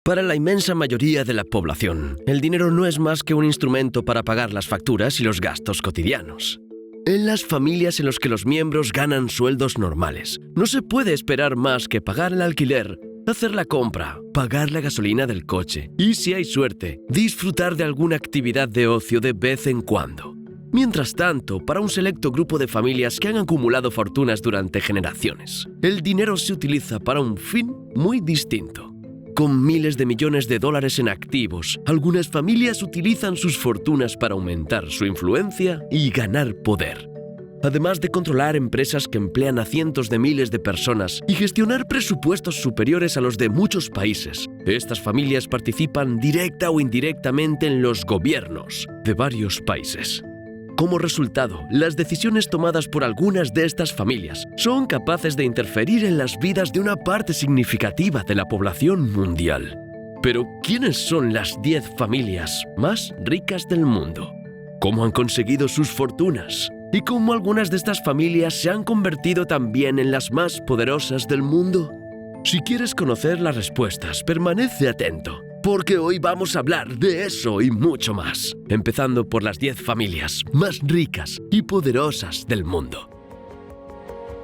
Para la inmensa mayoría de la población, el dinero no es más que un instrumento para pagar las facturas y los gastos cotidianos. En las familias en las que los miembros ganan sueldos normales, no se puede esperar más que pagar el alquiler, hacer la compra, pagar la gasolina del coche y, si hay suerte, disfrutar de alguna actividad de ocio de vez en cuando. Mientras tanto, para un selecto grupo de familias que han acumulado fortunas durante generaciones, el dinero se utiliza para un fin muy distinto. Con miles de millones de dólares en activos, algunas familias utilizan sus fortunas para aumentar su influencia y ganar poder. Además de controlar empresas que emplean a cientos de miles de personas y gestionar presupuestos superiores a los de muchos países, estas familias participan directa o indirectamente en los gobiernos de varios países. Como resultado, las decisiones tomadas por algunas de estas familias son capaces de interferir en las vidas de una parte significativa de la población mundial. Pero, ¿quiénes son las 10 familias más ricas del mundo? ¿Cómo han conseguido sus fortunas? ¿Y cómo algunas de estas familias se han convertido también en las más poderosas del mundo? Si quieres conocer las respuestas, permanece atento, porque hoy vamos a hablar de eso y mucho más, empezando por las 10 familias más ricas y poderosas del mundo.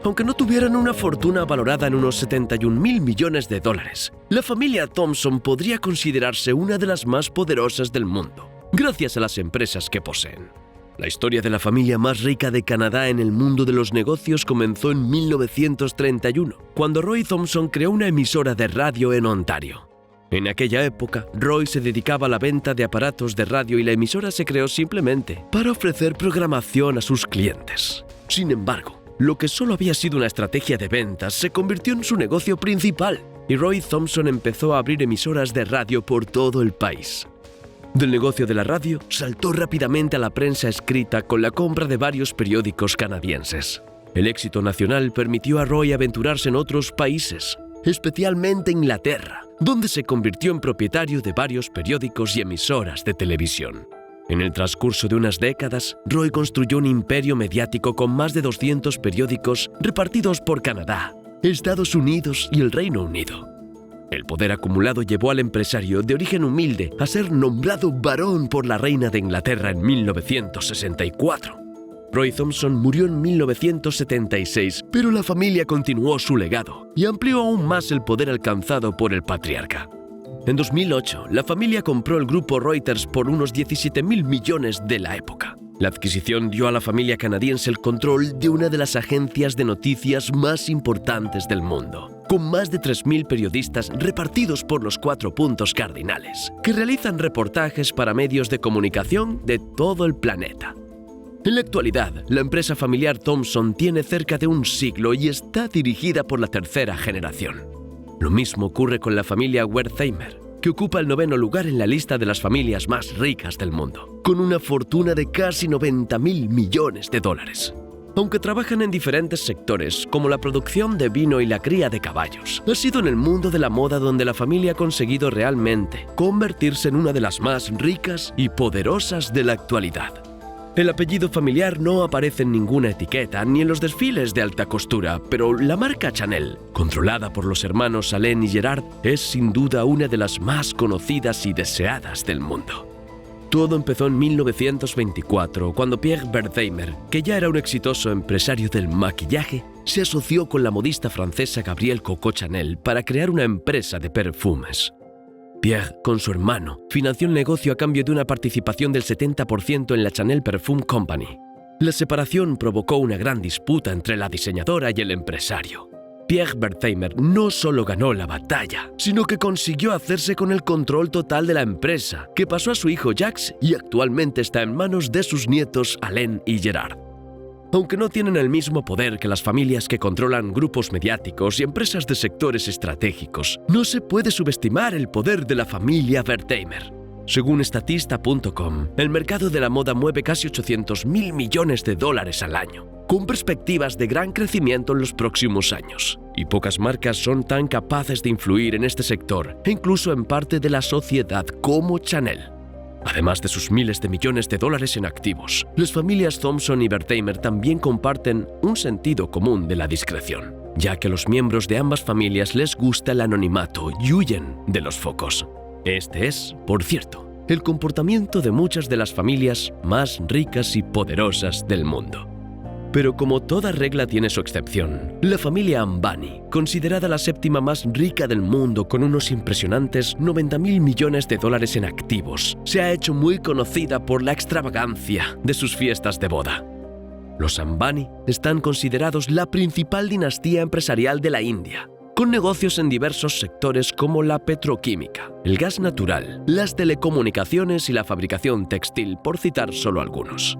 Aunque no tuvieran una fortuna valorada en unos 71.000 millones de dólares, la familia Thompson podría considerarse una de las más poderosas del mundo, gracias a las empresas que poseen. La historia de la familia más rica de Canadá en el mundo de los negocios comenzó en 1931, cuando Roy Thomson creó una emisora de radio en Ontario. En aquella época, Roy se dedicaba a la venta de aparatos de radio y la emisora se creó simplemente para ofrecer programación a sus clientes. Sin embargo, lo que solo había sido una estrategia de ventas se convirtió en su negocio principal, y Roy Thomson empezó a abrir emisoras de radio por todo el país. Del negocio de la radio, saltó rápidamente a la prensa escrita con la compra de varios periódicos canadienses. El éxito nacional permitió a Roy aventurarse en otros países, especialmente Inglaterra, donde se convirtió en propietario de varios periódicos y emisoras de televisión. En el transcurso de unas décadas, Roy construyó un imperio mediático con más de 200 periódicos repartidos por Canadá, Estados Unidos y el Reino Unido. El poder acumulado llevó al empresario de origen humilde a ser nombrado barón por la reina de Inglaterra en 1964. Roy Thomson murió en 1976, pero la familia continuó su legado y amplió aún más el poder alcanzado por el patriarca. En 2008, la familia compró el grupo Reuters por unos 17.000 millones de la época. La adquisición dio a la familia canadiense el control de una de las agencias de noticias más importantes del mundo, con más de 3.000 periodistas repartidos por los 4 puntos cardinales, que realizan reportajes para medios de comunicación de todo el planeta. En la actualidad, la empresa familiar Thomson tiene cerca de un siglo y está dirigida por la tercera generación. Lo mismo ocurre con la familia Wertheimer, que ocupa el 9º lugar en la lista de las familias más ricas del mundo, con una fortuna de casi 90.000 millones de dólares. Aunque trabajan en diferentes sectores, como la producción de vino y la cría de caballos, ha sido en el mundo de la moda donde la familia ha conseguido realmente convertirse en una de las más ricas y poderosas de la actualidad. El apellido familiar no aparece en ninguna etiqueta ni en los desfiles de alta costura, pero la marca Chanel, controlada por los hermanos Alain y Gerard, es sin duda una de las más conocidas y deseadas del mundo. Todo empezó en 1924, cuando Pierre Wertheimer, que ya era un exitoso empresario del maquillaje, se asoció con la modista francesa Gabrielle Coco Chanel para crear una empresa de perfumes. Pierre, con su hermano, financió el negocio a cambio de una participación del 70% en la Chanel Perfume Company. La separación provocó una gran disputa entre la diseñadora y el empresario. Pierre Wertheimer no solo ganó la batalla, sino que consiguió hacerse con el control total de la empresa, que pasó a su hijo Jacques y actualmente está en manos de sus nietos Alain y Gerard. Aunque no tienen el mismo poder que las familias que controlan grupos mediáticos y empresas de sectores estratégicos, no se puede subestimar el poder de la familia Wertheimer. Según Statista.com, el mercado de la moda mueve casi 800.000 millones de dólares al año, con perspectivas de gran crecimiento en los próximos años. Y pocas marcas son tan capaces de influir en este sector, e incluso en parte de la sociedad como Chanel. Además de sus miles de millones de dólares en activos, las familias Thompson y Wertheimer también comparten un sentido común de la discreción, ya que a los miembros de ambas familias les gusta el anonimato y huyen de los focos. Este es, por cierto, el comportamiento de muchas de las familias más ricas y poderosas del mundo. Pero como toda regla tiene su excepción, la familia Ambani, considerada la séptima más rica del mundo con unos impresionantes 90.000 millones de dólares en activos, se ha hecho muy conocida por la extravagancia de sus fiestas de boda. Los Ambani están considerados la principal dinastía empresarial de la India, con negocios en diversos sectores como la petroquímica, el gas natural, las telecomunicaciones y la fabricación textil, por citar solo algunos.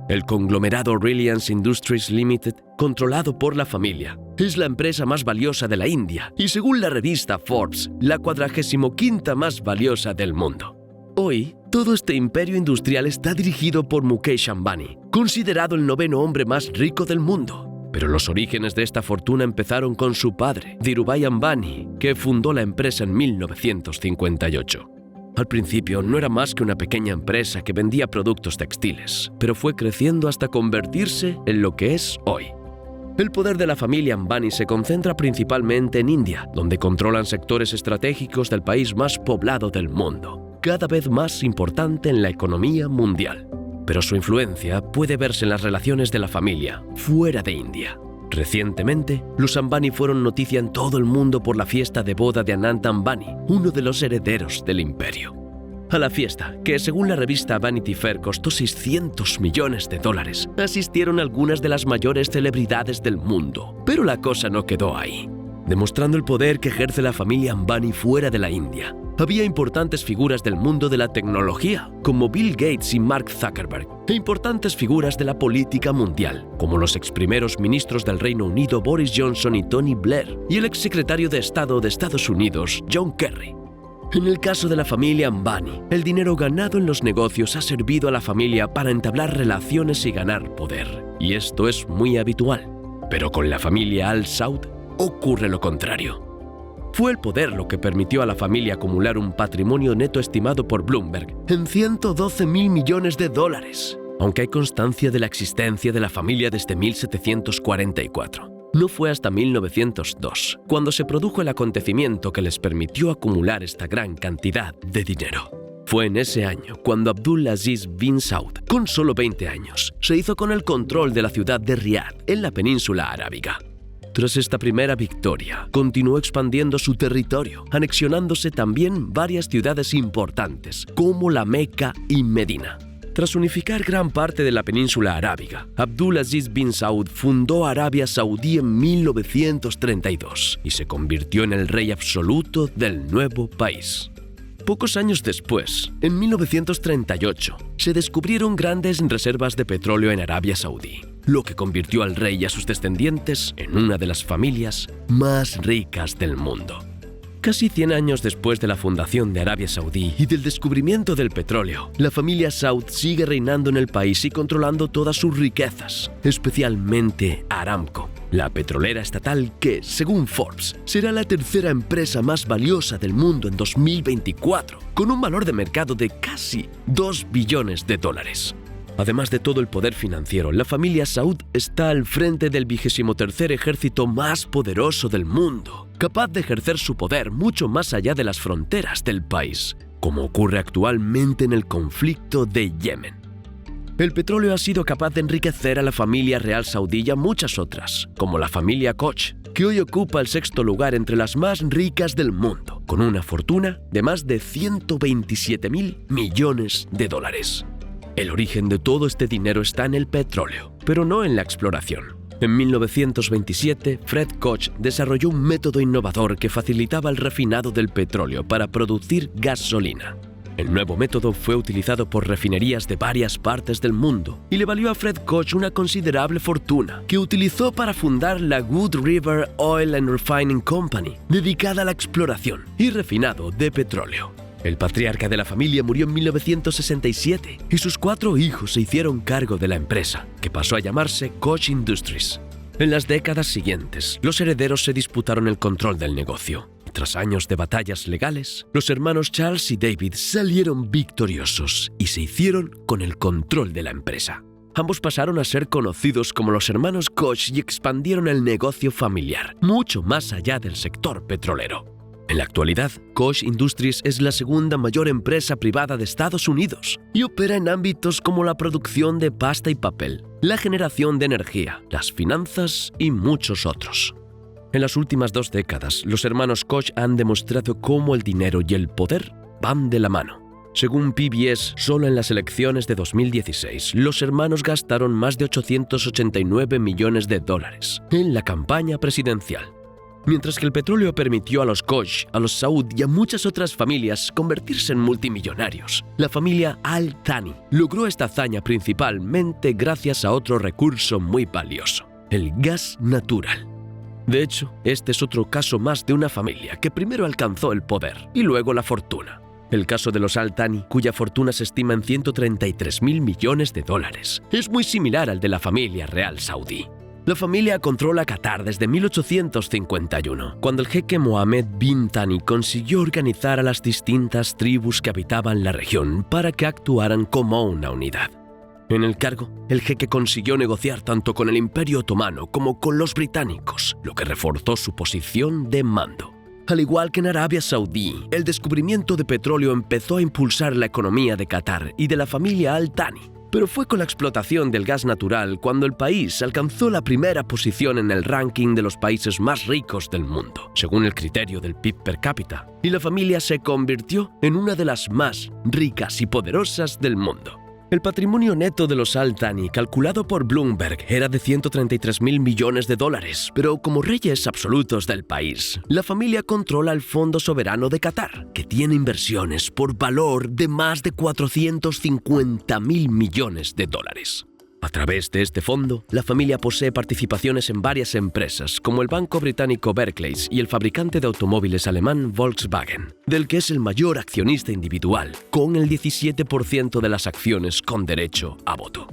El conglomerado Reliance Industries Limited, controlado por la familia, es la empresa más valiosa de la India y, según la revista Forbes, la 45ª más valiosa del mundo. Hoy, todo este imperio industrial está dirigido por Mukesh Ambani, considerado el 9º hombre más rico del mundo. Pero los orígenes de esta fortuna empezaron con su padre, Dhirubhai Ambani, que fundó la empresa en 1958. Al principio no era más que una pequeña empresa que vendía productos textiles, pero fue creciendo hasta convertirse en lo que es hoy. El poder de la familia Ambani se concentra principalmente en India, donde controlan sectores estratégicos del país más poblado del mundo, cada vez más importante en la economía mundial. Pero su influencia puede verse en las relaciones de la familia fuera de India. Recientemente, los Ambani fueron noticia en todo el mundo por la fiesta de boda de Anant Ambani, uno de los herederos del imperio. A la fiesta, que según la revista Vanity Fair costó 600 millones de dólares, asistieron algunas de las mayores celebridades del mundo. Pero la cosa no quedó ahí. Demostrando el poder que ejerce la familia Ambani fuera de la India, había importantes figuras del mundo de la tecnología, como Bill Gates y Mark Zuckerberg, e importantes figuras de la política mundial, como los ex primeros ministros del Reino Unido Boris Johnson y Tony Blair, y el exsecretario de Estado de Estados Unidos, John Kerry. En el caso de la familia Ambani, el dinero ganado en los negocios ha servido a la familia para entablar relaciones y ganar poder, y esto es muy habitual. Pero con la familia Al Saud ocurre lo contrario. Fue el poder lo que permitió a la familia acumular un patrimonio neto estimado por Bloomberg en 112.000 millones de dólares, aunque hay constancia de la existencia de la familia desde 1744. No fue hasta 1902 cuando se produjo el acontecimiento que les permitió acumular esta gran cantidad de dinero. Fue en ese año cuando Abdul Aziz bin Saud, con solo 20 años, se hizo con el control de la ciudad de Riad, en la península arábiga. Tras esta primera victoria, continuó expandiendo su territorio, anexionándose también varias ciudades importantes, como la Meca y Medina. Tras unificar gran parte de la península arábiga, Abdul Aziz bin Saud fundó Arabia Saudí en 1932 y se convirtió en el rey absoluto del nuevo país. Pocos años después, en 1938, se descubrieron grandes reservas de petróleo en Arabia Saudí, lo que convirtió al rey y a sus descendientes en una de las familias más ricas del mundo. Casi 100 años después de la fundación de Arabia Saudí y del descubrimiento del petróleo, la familia Saud sigue reinando en el país y controlando todas sus riquezas, especialmente Aramco, la petrolera estatal que, según Forbes, será la tercera empresa más valiosa del mundo en 2024, con un valor de mercado de casi 2 billones de dólares. Además de todo el poder financiero, la familia Saud está al frente del 23º ejército más poderoso del mundo, capaz de ejercer su poder mucho más allá de las fronteras del país, como ocurre actualmente en el conflicto de Yemen. El petróleo ha sido capaz de enriquecer a la familia real saudí y a muchas otras, como la familia Koch, que hoy ocupa el 6º lugar entre las más ricas del mundo, con una fortuna de más de 127.000 millones de dólares. El origen de todo este dinero está en el petróleo, pero no en la exploración. En 1927, Fred Koch desarrolló un método innovador que facilitaba el refinado del petróleo para producir gasolina. El nuevo método fue utilizado por refinerías de varias partes del mundo y le valió a Fred Koch una considerable fortuna que utilizó para fundar la Wood River Oil and Refining Company, dedicada a la exploración y refinado de petróleo. El patriarca de la familia murió en 1967 y sus 4 hijos se hicieron cargo de la empresa, que pasó a llamarse Koch Industries. En las décadas siguientes, los herederos se disputaron el control del negocio. tras años de batallas legales, los hermanos Charles y David salieron victoriosos y se hicieron con el control de la empresa. Ambos pasaron a ser conocidos como los hermanos Koch y expandieron el negocio familiar, mucho más allá del sector petrolero. En la actualidad, Koch Industries es la segunda mayor empresa privada de Estados Unidos y opera en ámbitos como la producción de pasta y papel, la generación de energía, las finanzas y muchos otros. En las últimas 2 décadas, los hermanos Koch han demostrado cómo el dinero y el poder van de la mano. Según PBS, solo en las elecciones de 2016, los hermanos gastaron más de $889 millones en la campaña presidencial. Mientras que el petróleo permitió a los Koch, a los Saud y a muchas otras familias convertirse en multimillonarios, la familia Al Thani logró esta hazaña principalmente gracias a otro recurso muy valioso, el gas natural. De hecho, este es otro caso más de una familia que primero alcanzó el poder y luego la fortuna. El caso de los Al Thani, cuya fortuna se estima en $133.000 millones, es muy similar al de la familia real saudí. La familia controla Qatar desde 1851, cuando el jeque Mohammed bin Thani consiguió organizar a las distintas tribus que habitaban la región para que actuaran como una unidad. En el cargo, el jeque consiguió negociar tanto con el Imperio Otomano como con los británicos, lo que reforzó su posición de mando. Al igual que en Arabia Saudí, el descubrimiento de petróleo empezó a impulsar la economía de Qatar y de la familia Al Thani. Pero fue con la explotación del gas natural cuando el país alcanzó la primera posición en el ranking de los países más ricos del mundo, según el criterio del PIB per cápita, y la familia se convirtió en una de las más ricas y poderosas del mundo. El patrimonio neto de los Al Thani, calculado por Bloomberg, era de $133.000 millones, pero como reyes absolutos del país, la familia controla el Fondo Soberano de Qatar, que tiene inversiones por valor de más de $450.000 millones. A través de este fondo, la familia posee participaciones en varias empresas, como el banco británico Barclays y el fabricante de automóviles alemán Volkswagen, del que es el mayor accionista individual, con el 17% de las acciones con derecho a voto.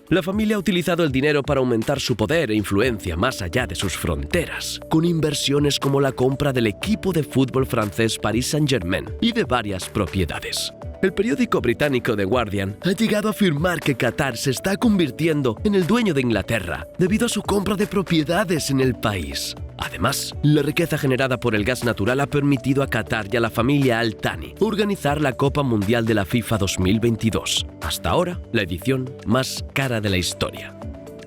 La familia ha utilizado el dinero para aumentar su poder e influencia más allá de sus fronteras, con inversiones como la compra del equipo de fútbol francés Paris Saint-Germain y de varias propiedades. El periódico británico The Guardian ha llegado a afirmar que Qatar se está convirtiendo en el dueño de Inglaterra debido a su compra de propiedades en el país. Además, la riqueza generada por el gas natural ha permitido a Qatar y a la familia Al Thani organizar la Copa Mundial de la FIFA 2022, hasta ahora la edición más cara de la historia.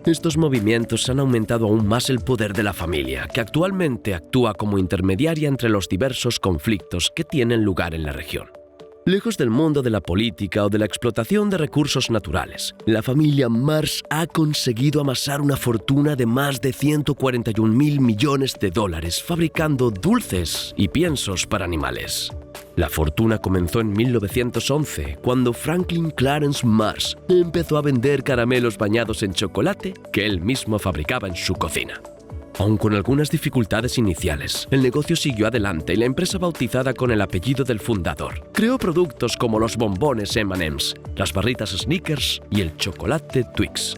Estos movimientos han aumentado aún más el poder de la familia, que actualmente actúa como intermediaria entre los diversos conflictos que tienen lugar en la región. Lejos del mundo de la política o de la explotación de recursos naturales, la familia Mars ha conseguido amasar una fortuna de más de $141.000 millones fabricando dulces y piensos para animales. La fortuna comenzó en 1911, cuando Franklin Clarence Mars empezó a vender caramelos bañados en chocolate que él mismo fabricaba en su cocina. Aun con algunas dificultades iniciales, el negocio siguió adelante y la empresa, bautizada con el apellido del fundador, creó productos como los bombones M&M's, las barritas Snickers y el chocolate Twix.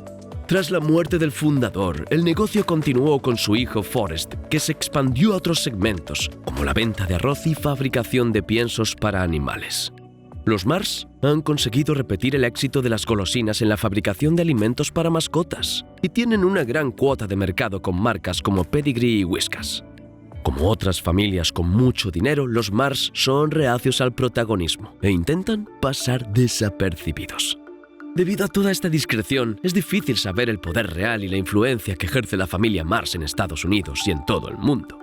Tras la muerte del fundador, el negocio continuó con su hijo Forrest, que se expandió a otros segmentos, como la venta de arroz y fabricación de piensos para animales. Los Mars han conseguido repetir el éxito de las golosinas en la fabricación de alimentos para mascotas y tienen una gran cuota de mercado con marcas como Pedigree y Whiskas. Como otras familias con mucho dinero, los Mars son reacios al protagonismo e intentan pasar desapercibidos. Debido a toda esta discreción, es difícil saber el poder real y la influencia que ejerce la familia Mars en Estados Unidos y en todo el mundo.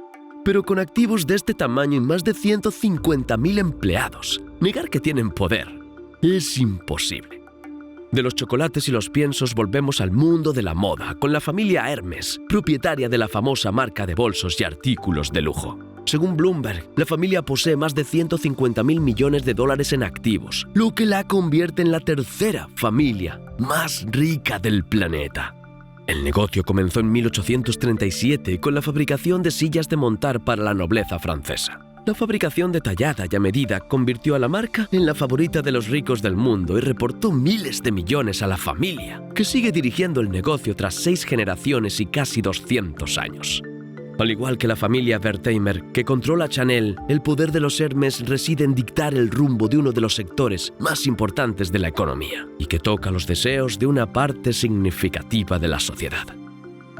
Pero con activos de este tamaño y más de 150.000 empleados, negar que tienen poder es imposible. De los chocolates y los piensos volvemos al mundo de la moda, con la familia Hermes, propietaria de la famosa marca de bolsos y artículos de lujo. Según Bloomberg, la familia posee más de $150.000 millones en activos, lo que la convierte en la tercera familia más rica del planeta. El negocio comenzó en 1837 con la fabricación de sillas de montar para la nobleza francesa. La fabricación detallada y a medida convirtió a la marca en la favorita de los ricos del mundo y reportó miles de millones a la familia, que sigue dirigiendo el negocio tras 6 generaciones y casi 200 años. Al igual que la familia Wertheimer, que controla Chanel, el poder de los Hermes reside en dictar el rumbo de uno de los sectores más importantes de la economía y que toca los deseos de una parte significativa de la sociedad.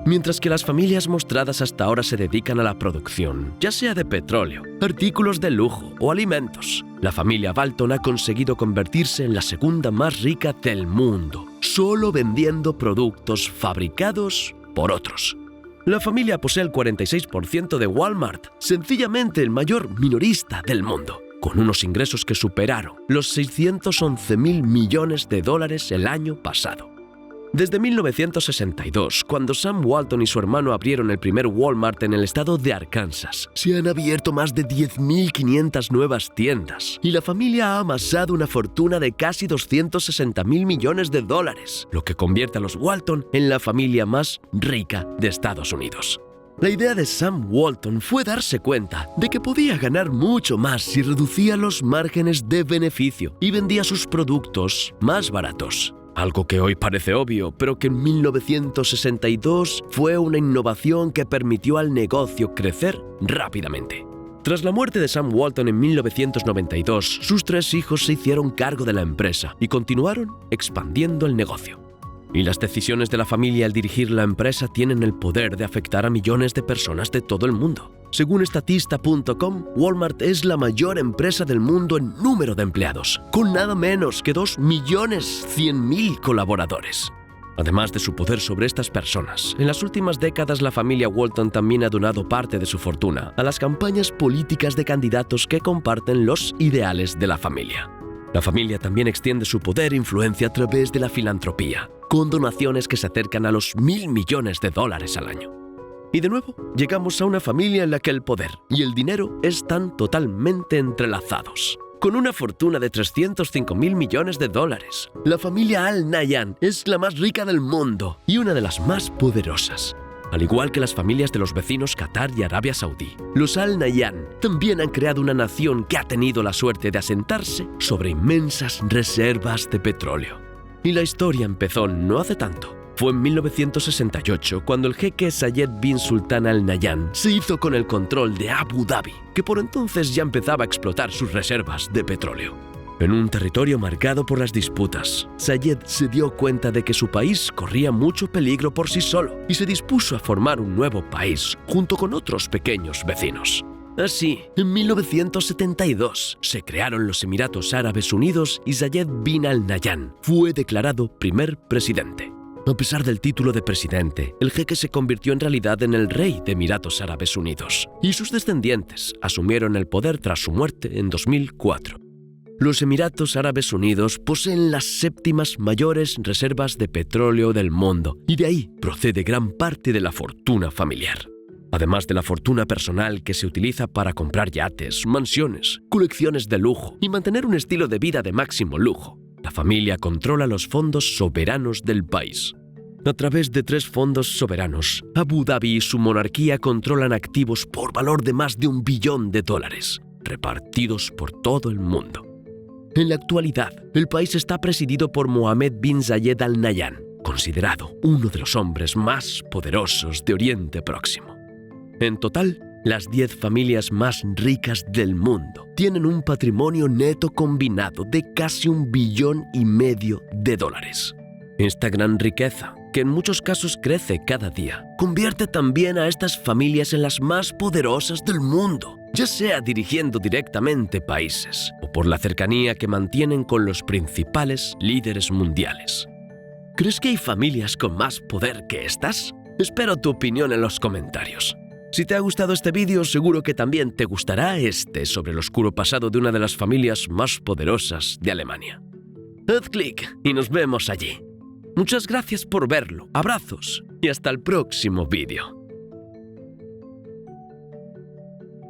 Mientras que las familias mostradas hasta ahora se dedican a la producción, ya sea de petróleo, artículos de lujo o alimentos, la familia Walton ha conseguido convertirse en la segunda más rica del mundo, solo vendiendo productos fabricados por otros. La familia posee el 46% de Walmart, sencillamente el mayor minorista del mundo, con unos ingresos que superaron los 611.000 millones de dólares el año pasado. Desde 1962, cuando Sam Walton y su hermano abrieron el primer Walmart en el estado de Arkansas, se han abierto más de 10.500 nuevas tiendas y la familia ha amasado una fortuna de casi 260.000 millones de dólares, lo que convierte a los Walton en la familia más rica de Estados Unidos. La idea de Sam Walton fue darse cuenta de que podía ganar mucho más si reducía los márgenes de beneficio y vendía sus productos más baratos. Algo que hoy parece obvio, pero que en 1962 fue una innovación que permitió al negocio crecer rápidamente. Tras la muerte de Sam Walton en 1992, sus 3 hijos se hicieron cargo de la empresa y continuaron expandiendo el negocio. Y las decisiones de la familia al dirigir la empresa tienen el poder de afectar a millones de personas de todo el mundo. Según Statista.com, Walmart es la mayor empresa del mundo en número de empleados, con nada menos que 2.100.000 colaboradores. Además de su poder sobre estas personas, en las últimas décadas la familia Walton también ha donado parte de su fortuna a las campañas políticas de candidatos que comparten los ideales de la familia. La familia también extiende su poder e influencia a través de la filantropía, con donaciones que se acercan a los 1.000 millones de dólares al año. Y de nuevo, llegamos a una familia en la que el poder y el dinero están totalmente entrelazados. Con una fortuna de 305.000 millones de dólares, la familia Al Nahyan es la más rica del mundo y una de las más poderosas. Al igual que las familias de los vecinos Qatar y Arabia Saudí, los Al Nahyan también han creado una nación que ha tenido la suerte de asentarse sobre inmensas reservas de petróleo. Y la historia empezó no hace tanto. Fue en 1968 cuando el jeque Zayed bin Sultan Al Nahyan se hizo con el control de Abu Dhabi, que por entonces ya empezaba a explotar sus reservas de petróleo. En un territorio marcado por las disputas, Zayed se dio cuenta de que su país corría mucho peligro por sí solo y se dispuso a formar un nuevo país junto con otros pequeños vecinos. Así, en 1972 se crearon los Emiratos Árabes Unidos y Zayed bin Al Nahyan fue declarado primer presidente. A pesar del título de presidente, el jeque se convirtió en realidad en el rey de Emiratos Árabes Unidos y sus descendientes asumieron el poder tras su muerte en 2004. Los Emiratos Árabes Unidos poseen las 7ª mayores reservas de petróleo del mundo y de ahí procede gran parte de la fortuna familiar. Además de la fortuna personal que se utiliza para comprar yates, mansiones, colecciones de lujo y mantener un estilo de vida de máximo lujo, la familia controla los fondos soberanos del país. A través de 3 fondos soberanos, Abu Dhabi y su monarquía controlan activos por valor de más de $1 billón, repartidos por todo el mundo. En la actualidad, el país está presidido por Mohammed bin Zayed Al Nahyan, considerado uno de los hombres más poderosos de Oriente Próximo. En total, las 10 familias más ricas del mundo tienen un patrimonio neto combinado de casi $1,5 billón. Esta gran riqueza, que en muchos casos crece cada día, convierte también a estas familias en las más poderosas del mundo, ya sea dirigiendo directamente países o por la cercanía que mantienen con los principales líderes mundiales. ¿Crees que hay familias con más poder que estas? Espero tu opinión en los comentarios. Si te ha gustado este vídeo, seguro que también te gustará este sobre el oscuro pasado de una de las familias más poderosas de Alemania. Haz clic y nos vemos allí. Muchas gracias por verlo, abrazos y hasta el próximo vídeo.